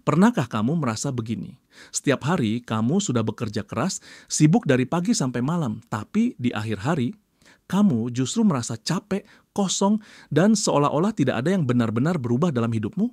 Pernahkah kamu merasa begini? Setiap hari kamu sudah bekerja keras, sibuk dari pagi sampai malam, tapi di akhir hari kamu justru merasa capek, kosong, dan seolah-olah tidak ada yang benar-benar berubah dalam hidupmu?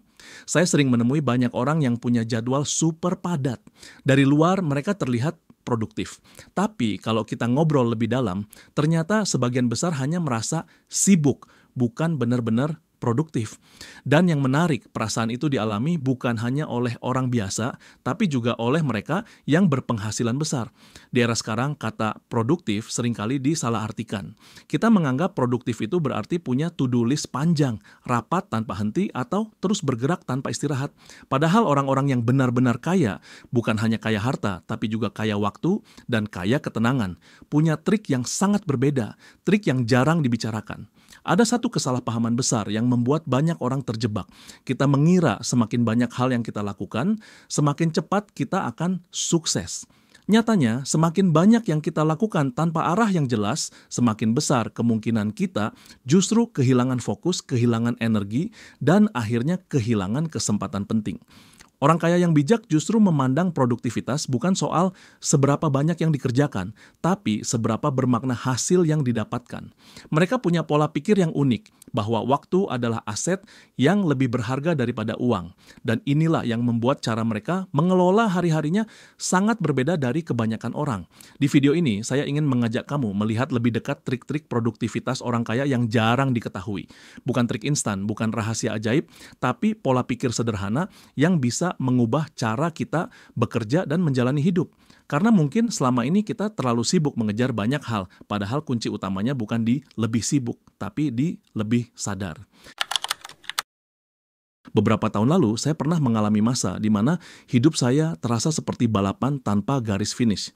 Saya sering menemui banyak orang yang punya jadwal super padat. Dari luar mereka terlihat produktif. Tapi kalau kita ngobrol lebih dalam, ternyata sebagian besar hanya merasa sibuk, bukan benar-benar produktif. Dan yang menarik, perasaan itu dialami bukan hanya oleh orang biasa, tapi juga oleh mereka yang berpenghasilan besar. Di era sekarang, kata produktif seringkali disalahartikan. Kita menganggap produktif itu berarti punya to-do list panjang, rapat tanpa henti, atau terus bergerak tanpa istirahat. Padahal orang-orang yang benar-benar kaya, bukan hanya kaya harta, tapi juga kaya waktu dan kaya ketenangan. Punya trik yang sangat berbeda, trik yang jarang dibicarakan. Ada satu kesalahpahaman besar yang membuat banyak orang terjebak. Kita mengira semakin banyak hal yang kita lakukan, semakin cepat kita akan sukses. Nyatanya, semakin banyak yang kita lakukan tanpa arah yang jelas, semakin besar kemungkinan kita justru kehilangan fokus, kehilangan energi, dan akhirnya kehilangan kesempatan penting. Orang kaya yang bijak justru memandang produktivitas bukan soal seberapa banyak yang dikerjakan, tapi seberapa bermakna hasil yang didapatkan. Mereka punya pola pikir yang unik, bahwa waktu adalah aset yang lebih berharga daripada uang. Dan inilah yang membuat cara mereka mengelola hari-harinya sangat berbeda dari kebanyakan orang. Di video ini, saya ingin mengajak kamu melihat lebih dekat trik-trik produktivitas orang kaya yang jarang diketahui. Bukan trik instan, bukan rahasia ajaib, tapi pola pikir sederhana yang bisa mengubah cara kita bekerja dan menjalani hidup. Karena mungkin selama ini kita terlalu sibuk mengejar banyak hal, padahal kunci utamanya bukan di lebih sibuk, tapi di lebih sadar. Beberapa tahun lalu, saya pernah mengalami masa di mana hidup saya terasa seperti balapan tanpa garis finish.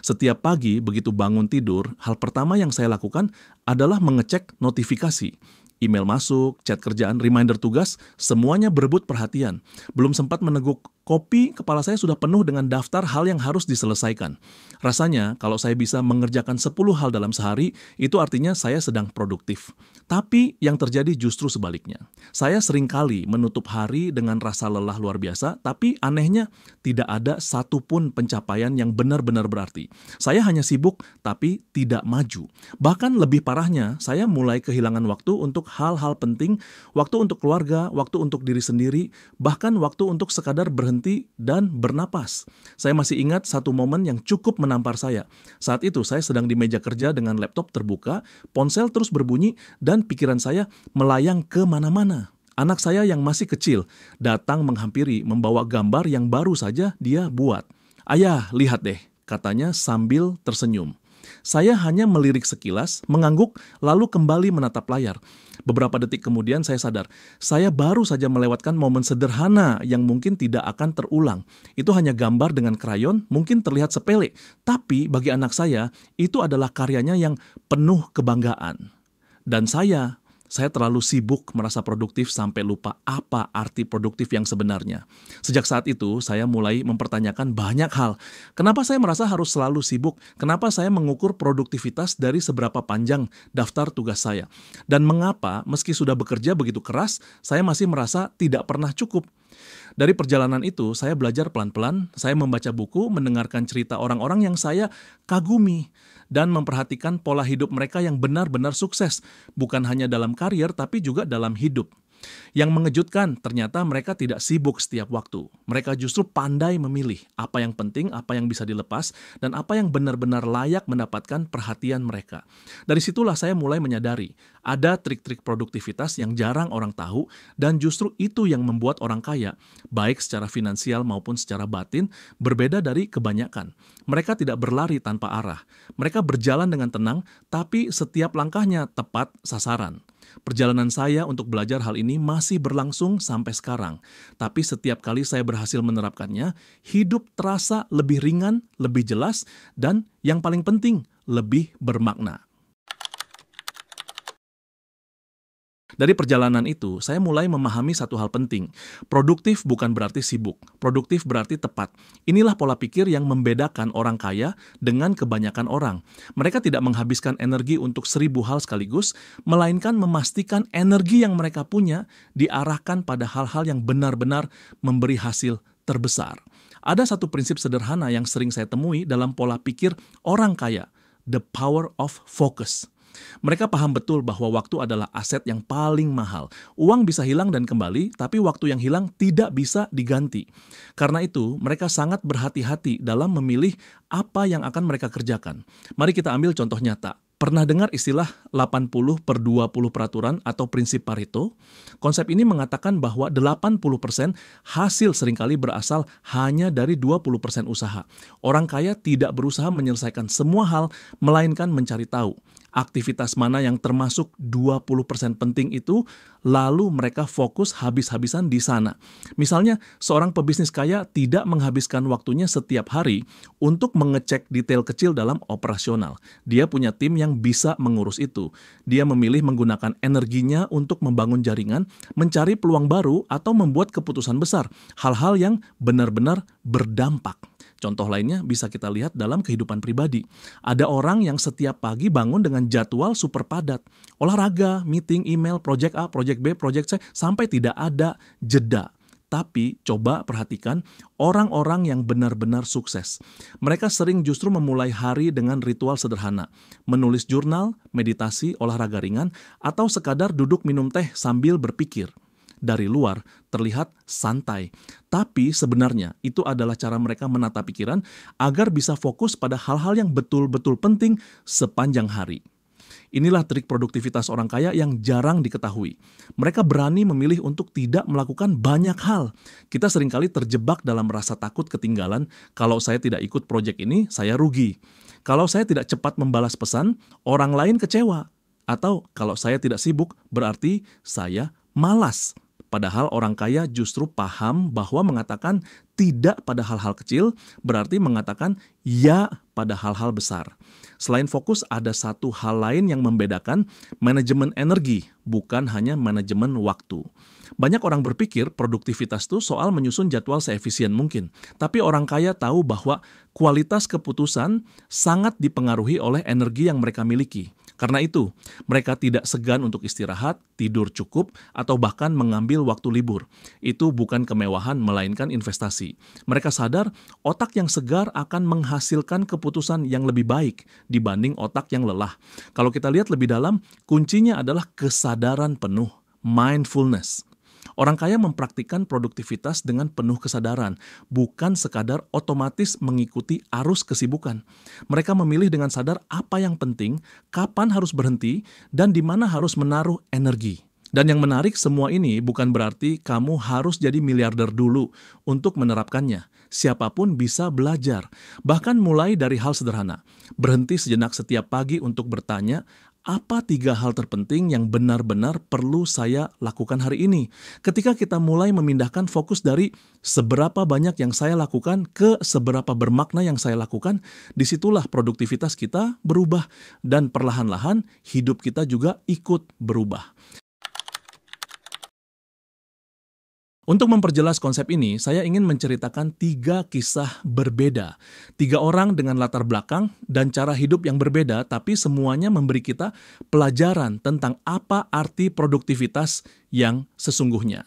Setiap pagi, begitu bangun tidur, hal pertama yang saya lakukan adalah mengecek notifikasi. Email masuk, chat kerjaan, reminder tugas, semuanya berebut perhatian. Belum sempat meneguk kopi, kepala saya sudah penuh dengan daftar hal yang harus diselesaikan. Rasanya, kalau saya bisa mengerjakan 10 hal dalam sehari, itu artinya saya sedang produktif. Tapi yang terjadi justru sebaliknya. Saya seringkali menutup hari dengan rasa lelah luar biasa, tapi anehnya tidak ada satupun pencapaian yang benar-benar berarti. Saya hanya sibuk, tapi tidak maju. Bahkan lebih parahnya, saya mulai kehilangan waktu untuk hal-hal penting, waktu untuk keluarga, waktu untuk diri sendiri, bahkan waktu untuk sekadar berhenti dan bernapas. Saya masih ingat satu momen yang cukup menampar saya. Saat itu saya sedang di meja kerja dengan laptop terbuka, ponsel terus berbunyi, dan pikiran saya melayang ke mana-mana. Anak saya yang masih kecil datang menghampiri membawa gambar yang baru saja dia buat. "Ayah, lihat deh," katanya sambil tersenyum. Saya hanya melirik sekilas, mengangguk, lalu kembali menatap layar. Beberapa detik kemudian saya sadar, saya baru saja melewatkan momen sederhana yang mungkin tidak akan terulang. Itu hanya gambar dengan krayon, mungkin terlihat sepele, tapi bagi anak saya, itu adalah karyanya yang penuh kebanggaan. Dan saya terlalu sibuk merasa produktif sampai lupa apa arti produktif yang sebenarnya. Sejak saat itu, saya mulai mempertanyakan banyak hal. Kenapa saya merasa harus selalu sibuk? Kenapa saya mengukur produktivitas dari seberapa panjang daftar tugas saya? Dan mengapa meski sudah bekerja begitu keras, saya masih merasa tidak pernah cukup? Dari perjalanan itu, saya belajar pelan-pelan, saya membaca buku, mendengarkan cerita orang-orang yang saya kagumi, dan memperhatikan pola hidup mereka yang benar-benar sukses, bukan hanya dalam karier, tapi juga dalam hidup. Yang mengejutkan, ternyata mereka tidak sibuk setiap waktu. Mereka justru pandai memilih apa yang penting, apa yang bisa dilepas, dan apa yang benar-benar layak mendapatkan perhatian mereka. Dari situlah saya mulai menyadari, ada trik-trik produktivitas yang jarang orang tahu, dan justru itu yang membuat orang kaya, baik secara finansial maupun secara batin, berbeda dari kebanyakan. Mereka tidak berlari tanpa arah. Mereka berjalan dengan tenang, tapi setiap langkahnya tepat sasaran. Perjalanan saya untuk belajar hal ini masih berlangsung sampai sekarang. Tapi setiap kali saya berhasil menerapkannya, hidup terasa lebih ringan, lebih jelas, dan yang paling penting, lebih bermakna. Dari perjalanan itu, saya mulai memahami satu hal penting. Produktif bukan berarti sibuk. Produktif berarti tepat. Inilah pola pikir yang membedakan orang kaya dengan kebanyakan orang. Mereka tidak menghabiskan energi untuk 1000 hal sekaligus, melainkan memastikan energi yang mereka punya diarahkan pada hal-hal yang benar-benar memberi hasil terbesar. Ada satu prinsip sederhana yang sering saya temui dalam pola pikir orang kaya, the power of focus. Mereka paham betul bahwa waktu adalah aset yang paling mahal. Uang bisa hilang dan kembali, tapi waktu yang hilang tidak bisa diganti. Karena itu, mereka sangat berhati-hati dalam memilih apa yang akan mereka kerjakan. Mari kita ambil contoh nyata. Pernah dengar istilah 80/20 peraturan atau prinsip Pareto? Konsep ini mengatakan bahwa 80% hasil seringkali berasal hanya dari 20% usaha. Orang kaya tidak berusaha menyelesaikan semua hal, melainkan mencari tahu aktivitas mana yang termasuk 20% penting itu, lalu mereka fokus habis-habisan di sana. Misalnya, seorang pebisnis kaya tidak menghabiskan waktunya setiap hari untuk mengecek detail kecil dalam operasional. Dia punya tim yang bisa mengurus itu. Dia memilih menggunakan energinya untuk membangun jaringan, mencari peluang baru, atau membuat keputusan besar. Hal-hal yang benar-benar berdampak. Contoh lainnya bisa kita lihat dalam kehidupan pribadi. Ada orang yang setiap pagi bangun dengan jadwal super padat. Olahraga, meeting, email, project A, project B, project C, sampai tidak ada jeda. Tapi coba perhatikan orang-orang yang benar-benar sukses. Mereka sering justru memulai hari dengan ritual sederhana. Menulis jurnal, meditasi, olahraga ringan, atau sekadar duduk minum teh sambil berpikir. Dari luar terlihat santai, tapi sebenarnya itu adalah cara mereka menata pikiran agar bisa fokus pada hal-hal yang betul-betul penting sepanjang hari. Inilah trik produktivitas orang kaya yang jarang diketahui. Mereka berani memilih untuk tidak melakukan banyak hal. Kita seringkali terjebak dalam rasa takut ketinggalan. Kalau saya tidak ikut proyek ini, saya rugi. Kalau saya tidak cepat membalas pesan, orang lain kecewa. Atau kalau saya tidak sibuk, berarti saya malas. Padahal orang kaya justru paham bahwa mengatakan tidak pada hal-hal kecil berarti mengatakan ya pada hal-hal besar. Selain fokus, ada satu hal lain yang membedakan manajemen energi, bukan hanya manajemen waktu. Banyak orang berpikir produktivitas itu soal menyusun jadwal seefisien mungkin. Tapi orang kaya tahu bahwa kualitas keputusan sangat dipengaruhi oleh energi yang mereka miliki. Karena itu, mereka tidak segan untuk istirahat, tidur cukup, atau bahkan mengambil waktu libur. Itu bukan kemewahan, melainkan investasi. Mereka sadar otak yang segar akan menghasilkan keputusan yang lebih baik dibanding otak yang lelah. Kalau kita lihat lebih dalam, kuncinya adalah kesadaran penuh, mindfulness. Orang kaya mempraktikkan produktivitas dengan penuh kesadaran, bukan sekadar otomatis mengikuti arus kesibukan. Mereka memilih dengan sadar apa yang penting, kapan harus berhenti, dan di mana harus menaruh energi. Dan yang menarik, semua ini bukan berarti kamu harus jadi miliarder dulu untuk menerapkannya. Siapapun bisa belajar, bahkan mulai dari hal sederhana. Berhenti sejenak setiap pagi untuk bertanya, apa 3 hal terpenting yang benar-benar perlu saya lakukan hari ini? Ketika kita mulai memindahkan fokus dari seberapa banyak yang saya lakukan ke seberapa bermakna yang saya lakukan, disitulah produktivitas kita berubah dan perlahan-lahan hidup kita juga ikut berubah. Untuk memperjelas konsep ini, saya ingin menceritakan 3 kisah berbeda. 3 orang dengan latar belakang dan cara hidup yang berbeda, tapi semuanya memberi kita pelajaran tentang apa arti produktivitas yang sesungguhnya.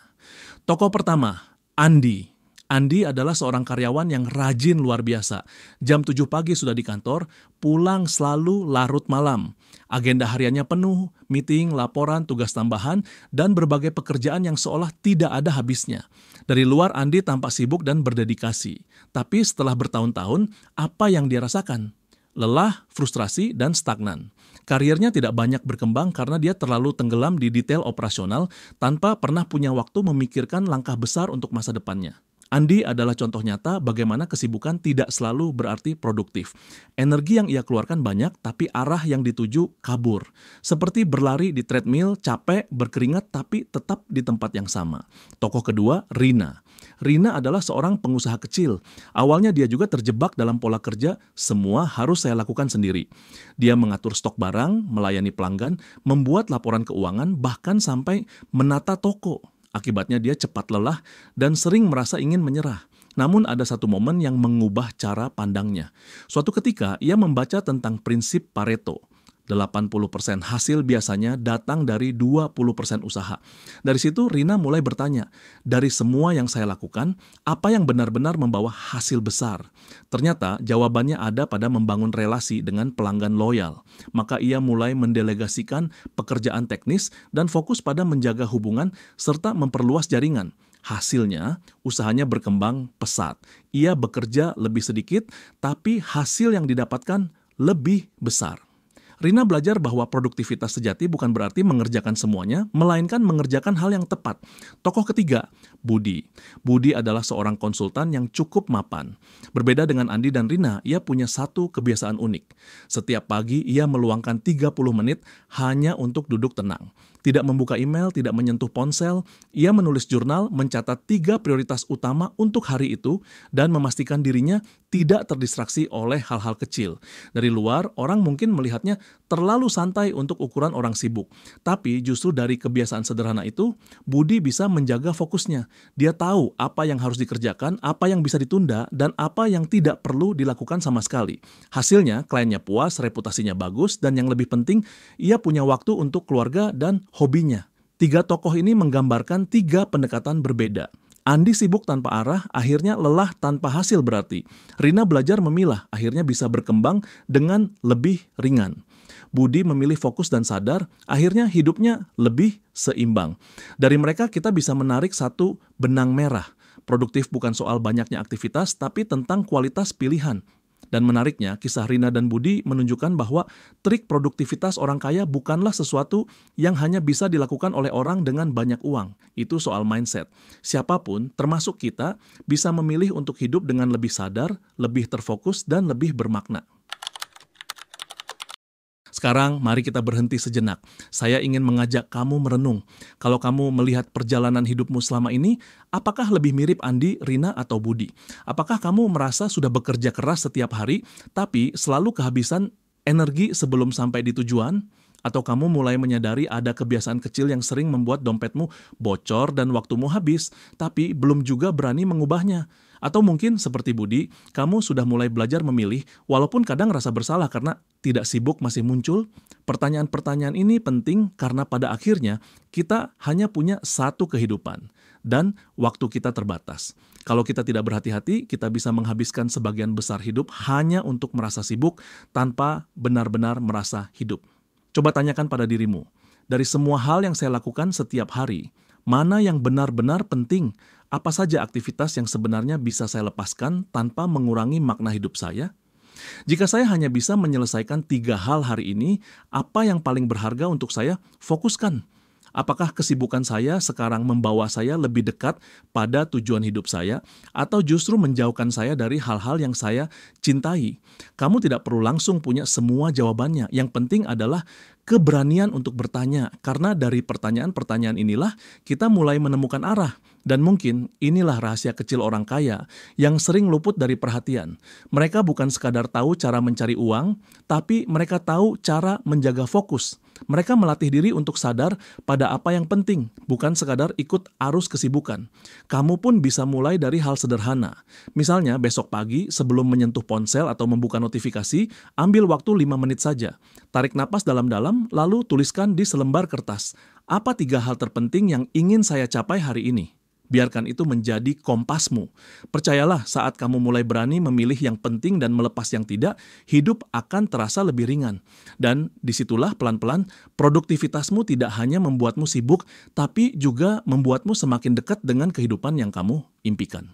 Tokoh pertama, Andi. Andi adalah seorang karyawan yang rajin luar biasa. Jam 7 pagi sudah di kantor, pulang selalu larut malam. Agenda hariannya penuh, meeting, laporan, tugas tambahan, dan berbagai pekerjaan yang seolah tidak ada habisnya. Dari luar Andi tampak sibuk dan berdedikasi. Tapi setelah bertahun-tahun, apa yang dia rasakan? Lelah, frustrasi, dan stagnan. Karirnya tidak banyak berkembang karena dia terlalu tenggelam di detail operasional tanpa pernah punya waktu memikirkan langkah besar untuk masa depannya. Andi adalah contoh nyata bagaimana kesibukan tidak selalu berarti produktif. Energi yang ia keluarkan banyak, tapi arah yang dituju kabur. Seperti berlari di treadmill, capek, berkeringat, tapi tetap di tempat yang sama. Tokoh kedua, Rina. Rina adalah seorang pengusaha kecil. Awalnya dia juga terjebak dalam pola kerja, semua harus saya lakukan sendiri. Dia mengatur stok barang, melayani pelanggan, membuat laporan keuangan, bahkan sampai menata toko. Akibatnya dia cepat lelah dan sering merasa ingin menyerah. Namun ada satu momen yang mengubah cara pandangnya. Suatu ketika ia membaca tentang prinsip Pareto. 80% hasil biasanya datang dari 20% usaha. Dari situ Rina mulai bertanya, dari semua yang saya lakukan, apa yang benar-benar membawa hasil besar? Ternyata jawabannya ada pada membangun relasi dengan pelanggan loyal. Maka ia mulai mendelegasikan pekerjaan teknis dan fokus pada menjaga hubungan serta memperluas jaringan. Hasilnya, usahanya berkembang pesat. Ia bekerja lebih sedikit, tapi hasil yang didapatkan lebih besar. Rina belajar bahwa produktivitas sejati bukan berarti mengerjakan semuanya, melainkan mengerjakan hal yang tepat. Tokoh ketiga, Budi. Budi adalah seorang konsultan yang cukup mapan. Berbeda dengan Andi dan Rina, ia punya satu kebiasaan unik. Setiap pagi ia meluangkan 30 menit hanya untuk duduk tenang. Tidak membuka email, tidak menyentuh ponsel, ia menulis jurnal, mencatat 3 prioritas utama untuk hari itu, dan memastikan dirinya tidak terdistraksi oleh hal-hal kecil. Dari luar, orang mungkin melihatnya terlalu santai untuk ukuran orang sibuk. Tapi justru dari kebiasaan sederhana itu, Budi bisa menjaga fokusnya. Dia tahu apa yang harus dikerjakan, apa yang bisa ditunda, dan apa yang tidak perlu dilakukan sama sekali. Hasilnya, kliennya puas, reputasinya bagus, dan yang lebih penting, ia punya waktu untuk keluarga dan hobinya. 3 tokoh ini menggambarkan 3 pendekatan berbeda. Andi sibuk tanpa arah, akhirnya lelah tanpa hasil berarti. Rina belajar memilah, akhirnya bisa berkembang dengan lebih ringan. Budi memilih fokus dan sadar, akhirnya hidupnya lebih seimbang. Dari mereka kita bisa menarik satu benang merah. Produktif bukan soal banyaknya aktivitas, tapi tentang kualitas pilihan. Dan menariknya, kisah Rina dan Budi menunjukkan bahwa trik produktivitas orang kaya bukanlah sesuatu yang hanya bisa dilakukan oleh orang dengan banyak uang. Itu soal mindset. Siapapun, termasuk kita, bisa memilih untuk hidup dengan lebih sadar, lebih terfokus, dan lebih bermakna. Sekarang, mari kita berhenti sejenak. Saya ingin mengajak kamu merenung. Kalau kamu melihat perjalanan hidupmu selama ini, apakah lebih mirip Andi, Rina, atau Budi? Apakah kamu merasa sudah bekerja keras setiap hari, tapi selalu kehabisan energi sebelum sampai di tujuan? Atau kamu mulai menyadari ada kebiasaan kecil yang sering membuat dompetmu bocor dan waktumu habis, tapi belum juga berani mengubahnya? Atau mungkin seperti Budi, kamu sudah mulai belajar memilih, walaupun kadang rasa bersalah karena tidak sibuk masih muncul. Pertanyaan-pertanyaan ini penting karena pada akhirnya kita hanya punya satu kehidupan, dan waktu kita terbatas. Kalau kita tidak berhati-hati, kita bisa menghabiskan sebagian besar hidup hanya untuk merasa sibuk tanpa benar-benar merasa hidup. Coba tanyakan pada dirimu, dari semua hal yang saya lakukan setiap hari, mana yang benar-benar penting? Apa saja aktivitas yang sebenarnya bisa saya lepaskan tanpa mengurangi makna hidup saya? Jika saya hanya bisa menyelesaikan 3 hal hari ini, apa yang paling berharga untuk saya fokuskan? Apakah kesibukan saya sekarang membawa saya lebih dekat pada tujuan hidup saya, atau justru menjauhkan saya dari hal-hal yang saya cintai? Kamu tidak perlu langsung punya semua jawabannya. Yang penting adalah keberanian untuk bertanya, karena dari pertanyaan-pertanyaan inilah kita mulai menemukan arah. Dan mungkin inilah rahasia kecil orang kaya yang sering luput dari perhatian. Mereka bukan sekadar tahu cara mencari uang, tapi mereka tahu cara menjaga fokus. Mereka melatih diri untuk sadar pada apa yang penting, bukan sekadar ikut arus kesibukan. Kamu pun bisa mulai dari hal sederhana. Misalnya besok pagi sebelum menyentuh ponsel atau membuka notifikasi, ambil waktu 5 menit saja. Tarik napas dalam-dalam, lalu tuliskan di selembar kertas. Apa 3 hal terpenting yang ingin saya capai hari ini? Biarkan itu menjadi kompasmu. Percayalah, saat kamu mulai berani memilih yang penting dan melepas yang tidak, hidup akan terasa lebih ringan. Dan disitulah pelan-pelan produktivitasmu tidak hanya membuatmu sibuk, tapi juga membuatmu semakin dekat dengan kehidupan yang kamu impikan.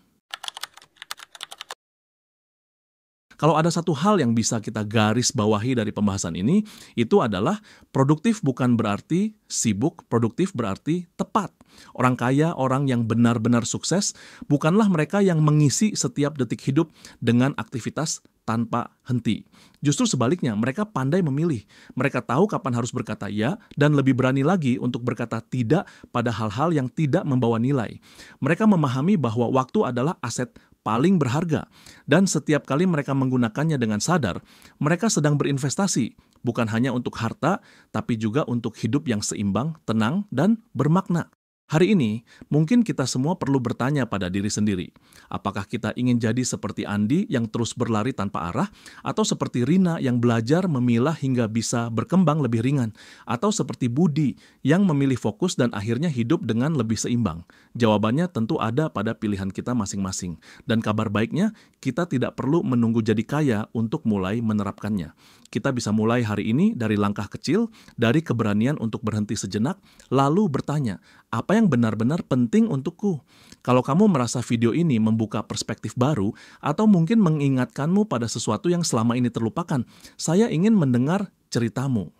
Kalau ada satu hal yang bisa kita garis bawahi dari pembahasan ini, itu adalah produktif bukan berarti sibuk, produktif berarti tepat. Orang kaya, orang yang benar-benar sukses, bukanlah mereka yang mengisi setiap detik hidup dengan aktivitas tanpa henti. Justru sebaliknya, mereka pandai memilih. Mereka tahu kapan harus berkata ya, dan lebih berani lagi untuk berkata tidak pada hal-hal yang tidak membawa nilai. Mereka memahami bahwa waktu adalah aset paling berharga, dan setiap kali mereka menggunakannya dengan sadar, mereka sedang berinvestasi, bukan hanya untuk harta, tapi juga untuk hidup yang seimbang, tenang, dan bermakna. Hari ini, mungkin kita semua perlu bertanya pada diri sendiri, apakah kita ingin jadi seperti Andi yang terus berlari tanpa arah, atau seperti Rina yang belajar memilah hingga bisa berkembang lebih ringan, atau seperti Budi yang memilih fokus dan akhirnya hidup dengan lebih seimbang? Jawabannya tentu ada pada pilihan kita masing-masing. Dan kabar baiknya, kita tidak perlu menunggu jadi kaya untuk mulai menerapkannya. Kita bisa mulai hari ini dari langkah kecil, dari keberanian untuk berhenti sejenak, lalu bertanya, apa yang benar-benar penting untukku? Kalau kamu merasa video ini membuka perspektif baru, atau mungkin mengingatkanmu pada sesuatu yang selama ini terlupakan, saya ingin mendengar ceritamu.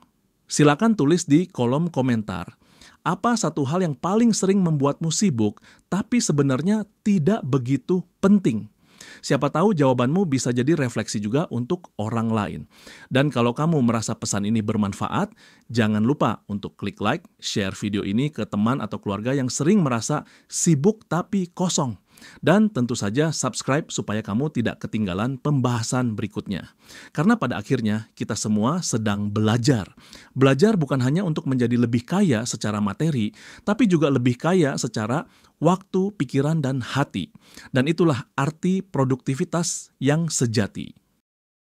Silakan tulis di kolom komentar. Apa satu hal yang paling sering membuatmu sibuk, tapi sebenarnya tidak begitu penting? Siapa tahu jawabanmu bisa jadi refleksi juga untuk orang lain. Dan kalau kamu merasa pesan ini bermanfaat, jangan lupa untuk klik like, share video ini ke teman atau keluarga yang sering merasa sibuk tapi kosong. Dan tentu saja subscribe supaya kamu tidak ketinggalan pembahasan berikutnya. Karena pada akhirnya kita semua sedang belajar. Belajar bukan hanya untuk menjadi lebih kaya secara materi, tapi juga lebih kaya secara waktu, pikiran, dan hati. Dan itulah arti produktivitas yang sejati.